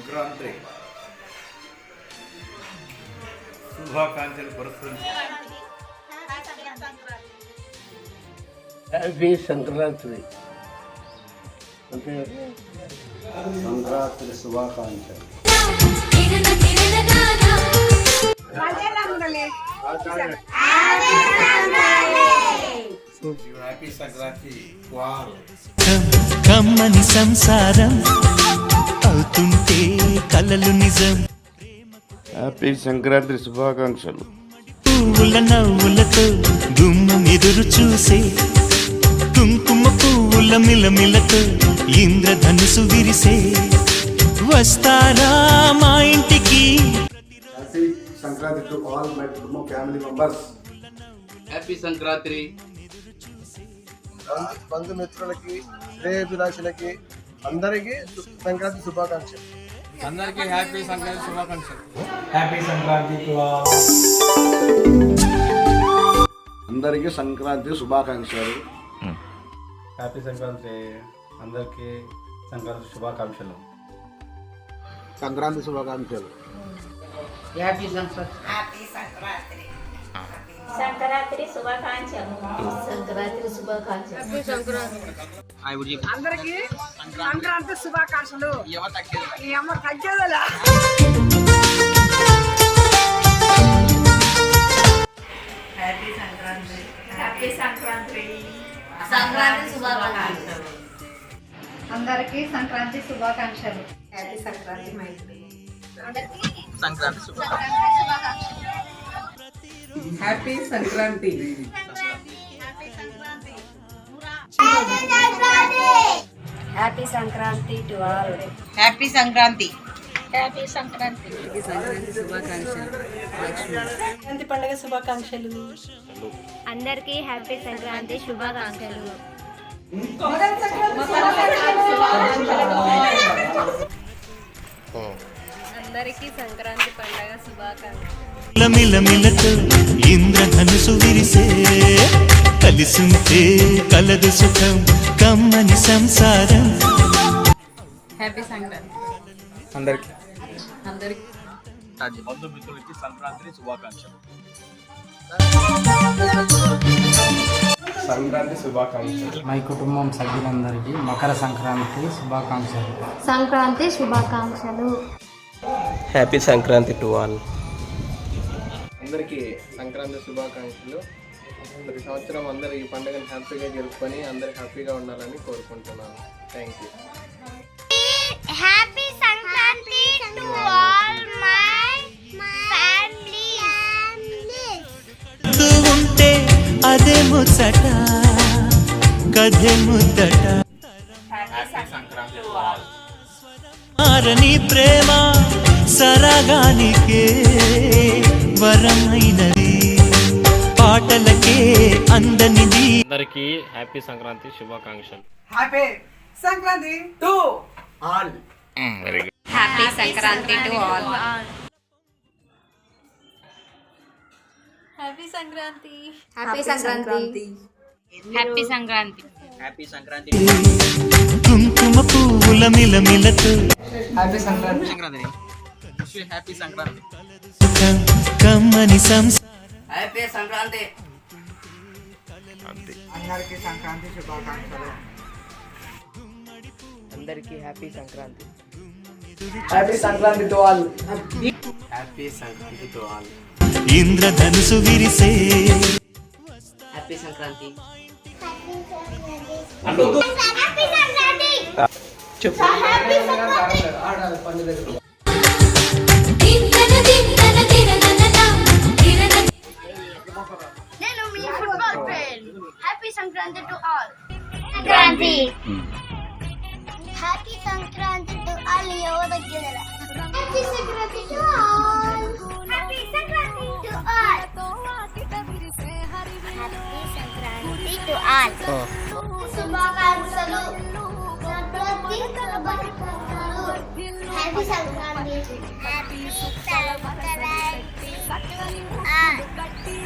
సంక్రాంతి శుభాకాంక్షలు పరుస్తుంది. హ్యాపీ సంక్రాంతి. అంటే సంక్రాంతి శుభాకాంక్షలు. Happy Sankranti to all. కమ్మని సంసారం అవుతుంటే కలలు నిజం. హ్యాపీ సంక్రాంతి శుభాకాంక్షలు. పువ్వుల నవ్వులతో గుమ్మం ఎదురు చూసే కుంకుమ పువ్వుల మిలమిలతో ఇంద్రధనుసు విరిసే వస్తారా మా ఇంటికి. Happy Sankranti to all my కుటుంబ ఫ్యామిలీ మెంబర్స్. హ్యాపీ సంక్రాంతి. బంధుమిత్రులకి శ్రేయభిలాషులకి అందరికీ సంక్రాంతి శుభాకాంక్షలు. అందరికీ హ్యాపీ సంక్రాంతి శుభాకాంక్షలు. Happy Sankranti to all. అందరికీ సంక్రాంతి శుభాకాంక్షలు. హ్యాపీ సంక్రాంతి. అందరికీ సంక్రాంతి శుభాకాంక్షలు. సంక్రాంతి శుభాకాంక్షలు. హ్యాపీ సంక్రాంతి. సంక్రాంతి శుభాకాంక్షలు. సంక్రాంతి శుభాకాంక్షలు. అందరికి సంక్రాంతి శుభాకాంక్షలు. ఎవరు తగ్గేదలా. హ్యాపీ సంక్రాంతి. హ్యాపీ సంక్రాంతి. సంక్రాంతి శుభాకాంక్షలు. అందరికి సంక్రాంతి శుభాకాంక్షలు. హ్యాపీ సంక్రాంతి మైత్రి. సంక్రాంతి శుభాకాంక్షలు. Happy Sankranti. Happy Sankranti to all. Happy Sankranti. Happy Sankranti. Sankranti శుభాకాంక్షలు. సంక్రాంతి పండుగ శుభాకాంక్షలు. అందరికీ హ్యాపీ సంక్రాంతి శుభాకాంక్షలు. అందరికీ సంక్రాంతి పండుగ శుభాకాంక్షలు. మిలమిలతో ఇంద్రధనుసు విరిసే కలిసుంటే కలదు సుఖం కమ్మని సంసారం. హ్యాపీ సంక్రాంతి. అందరికీ అందరికి బంధుమిత్రులకి సంక్రాంతి శుభాకాంక్షలు. సంక్రాంతి శుభాకాంక్షలు. మై కుటుంబం సభ్యులందరికీ మకర సంక్రాంతి శుభాకాంక్షలు. సంక్రాంతి శుభాకాంక్షలు. Happy Sankranti to all. అందరికీ సంక్రాంతి శుభాకాంక్షలు. ప్రతి సంవత్సరం అందరూ ఈ పండుగను హ్యాపీగా జరుపుకొని అందరూ హ్యాపీగా ఉండాలని కోరుకుంటున్నాను. Thank you. Happy Sankranti to all my family. ఉంటే అదే ముచ్చట కథే ముద్దట. మారని ప్రేమ సరగానికే వరమైనది పాటలకే అందనిది. అందరికీ హ్యాపీ సంక్రాంతి శుభాకాంక్షలు. Happy Sankranti to all. Very good. Happy Sankranti to all. Happy Sankranti. Happy Sankranti. Happy Sankranti. Happy Sankranti. కుంకుమ పువ్వుల మిలమిలతో హ్యాపీ సంక్రాంతి. హ్యాపీ సంక్రాంతి. సుఖం కమ్మని సంసారం. హ్యాపీ సంక్రాంతి. అందరికి సంక్రాంతి శుభాకాంక్షలు. అందరికీ happy Sankranti. Happy Sankranti to all. Happy Sankranti to all. ఇంద్రధనుసు విరిసే హ్యాపీ సంక్రాంతి. నేను మీ football friend. Happy Sankranti to all. Sankranti. Happy Sankranti to all. ఎవదగ్గర happy Sankranti to all. Happy Sankranti to all. Happy Sankranti to all. శుభాకాంక్షలు. సంక్రాంతి శుభాకాంక్షలు. హ్యాపీ సంక్రాంతి. హ్యాపీ సంక్రాంతి.